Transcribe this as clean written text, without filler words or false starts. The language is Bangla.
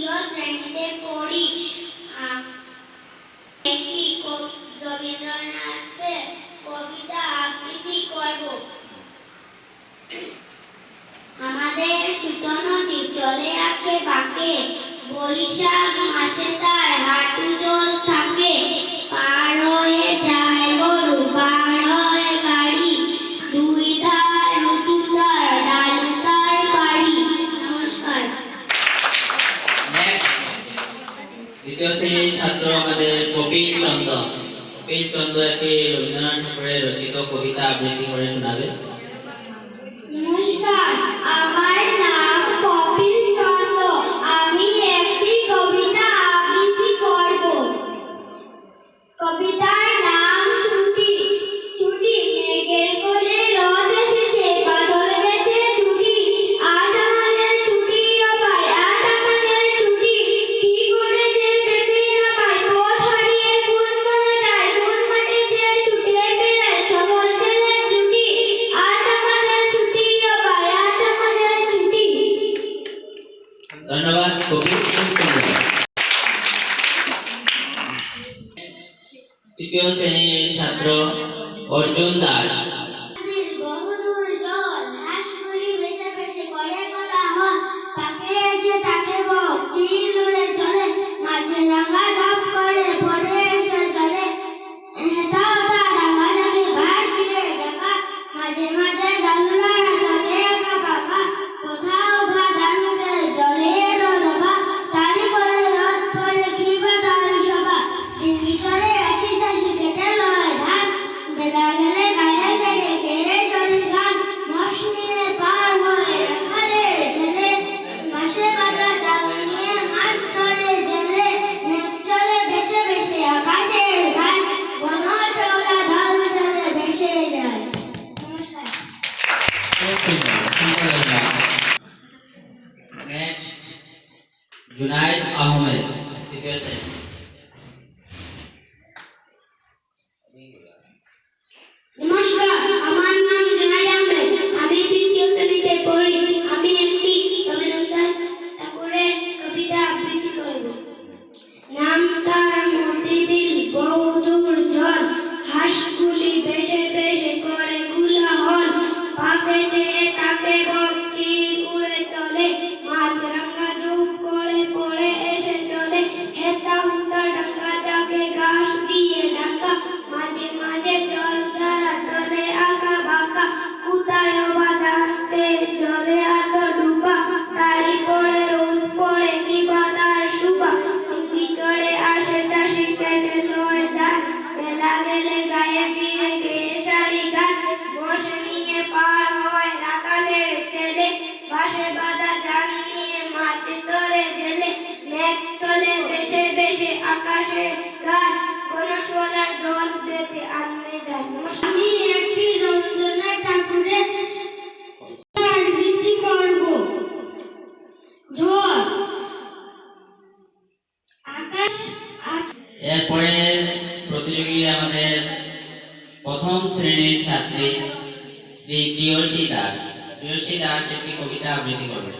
তৃতীয় শ্রেণীতে পড়ি। একটি রবীন্দ্রনাথের কবিতা আবৃত্তি করব। আমাদের ছোট নদী চলে আঁকে বাঁকে, বৈশাখ মাসে তার হাঁটু জল থাকে। পার হয়ে যায় গরু, পার হয়ে গাড়ি, দুই ধার উঁচু তার, ডালু তার বাড়ি। নমস্কার। দ্বিতীয় শ্রেণীর ছাত্র আমাদের কপিল চন্দ্র। কপিল চন্দ্র একটি রবীন্দ্রনাথ ঠাকুরের রচিত কবিতা আবৃত্তি করে শোনাবে। নমস্কার, আমার নাম কপিল চন্দ্র। আমি একটি কবিতা আবৃত্তি করব। কবিতার নাম ছুটি। ছুটি মেঘের কোলে রোদ এসেছে, বাদল গেছে ছুটি। আজ আমাদের ছুটি ও ভাই, আজ আমাদের ছুটি। কি করে যে ভেবে না পাই, পথ হারিয়ে কোন মনে যায়, কোন মাঠে যে ছুটে বেড়ায় সকল ছেলের ছুটি। আজ আমাদের ছুটি ও ভাই, আজ আমাদের ছুটি। ধন্যবাদ কপিল চন্দ্র। তৃতীয় শ্রেণীর ছাত্র অর্জুন দাস। বহুদূর জল, হাঁসগুলি ভেসে ভেসে করে কোলাহল। তাকে এসে তাকে বক, চিল উড়ে চলে, মাছের ডাঙা ঝপ করে পড়ে এসে জলে। হেতা হতা ডাঙা জাগে ঘাস দিয়ে ঢাকা, মাঝে মাঝে জানলারা চলে একা বাঁকা। কোথাও বাঁধান মুখে জলে দলবা, তারি করে রথ পরে কি বা তার সভা। ডিঙ্গি চড়ে আসি চাষি কেটে লয় ধান, বেলা গেলে গায়ে বেড়ে গেয়ে শরীর গান। মশ নিয়ে পার হয়ে রাখালের ছেলে, মাসে বাঁধা জাল নিয়ে মাছ ধরে জেলে। মেঘ চলে ভেসে ভেসে আকাশের গায়, ঘন চওড়া ঢল চলে ভেসে যায়। নমস্কার। নেক্সট জুনায়েদ আহমেদ, তৃতীয় শ্রেণী। নমস্কার, আমার নাম জুনায়েদ আহমেদ। আমি তৃতীয় শ্রেণীতে পড়ি। আমি একটি রবীন্দ্রনাথ ঠাকুরের কবিতা আবৃত্তি করব। নাম তার মতিবিল, বহুদূর জল, হাঁসগুলি ভেসে ভেসে করে কোলাহল। পাকে চেয়ে তাকে বক, চিল উড়ে চলে, মাছ রাঙা চুপ করে পড়ে এসে চলে। হেতা হুতা ডাঙ্গা জাগে ঘাস দিয়ে ঢাকা, মাঝে মাঝে জল ধারা চলে আঁকা বাঁকা। কোথায় বাঁধাতে জলে এত ডুবা, তারি পড়ে রোদ পড়ে কি বাতার শুবা। ডিঙ্গি চড়ে আসে চাষি কেটে লয় ধান, বেলা গেলে গায়ে ফিরে গেয়ে শাড়ি গান। মোষ নিয়ে পার হয় রাখালের ছেলে, বাঁশে বাঁধা জাল নিয়ে মাছ ধরে জেলে। মেঘ চলে ভেসে ভেসে আকাশে গান, কোন সোলার দল বেঁধে আনবে যায়। আমি একটি রবীন্দ্রনাথ ঠাকুরের আবৃত্তি করব। ঝড় আকাশ। এরপরে প্রতিযোগী আমাদের প্রথম শ্রেণীর ছাত্রী শ্রী প্রিয়সী দাস। প্রিয়সী দাস একটি কবিতা আবৃত্তি করবে।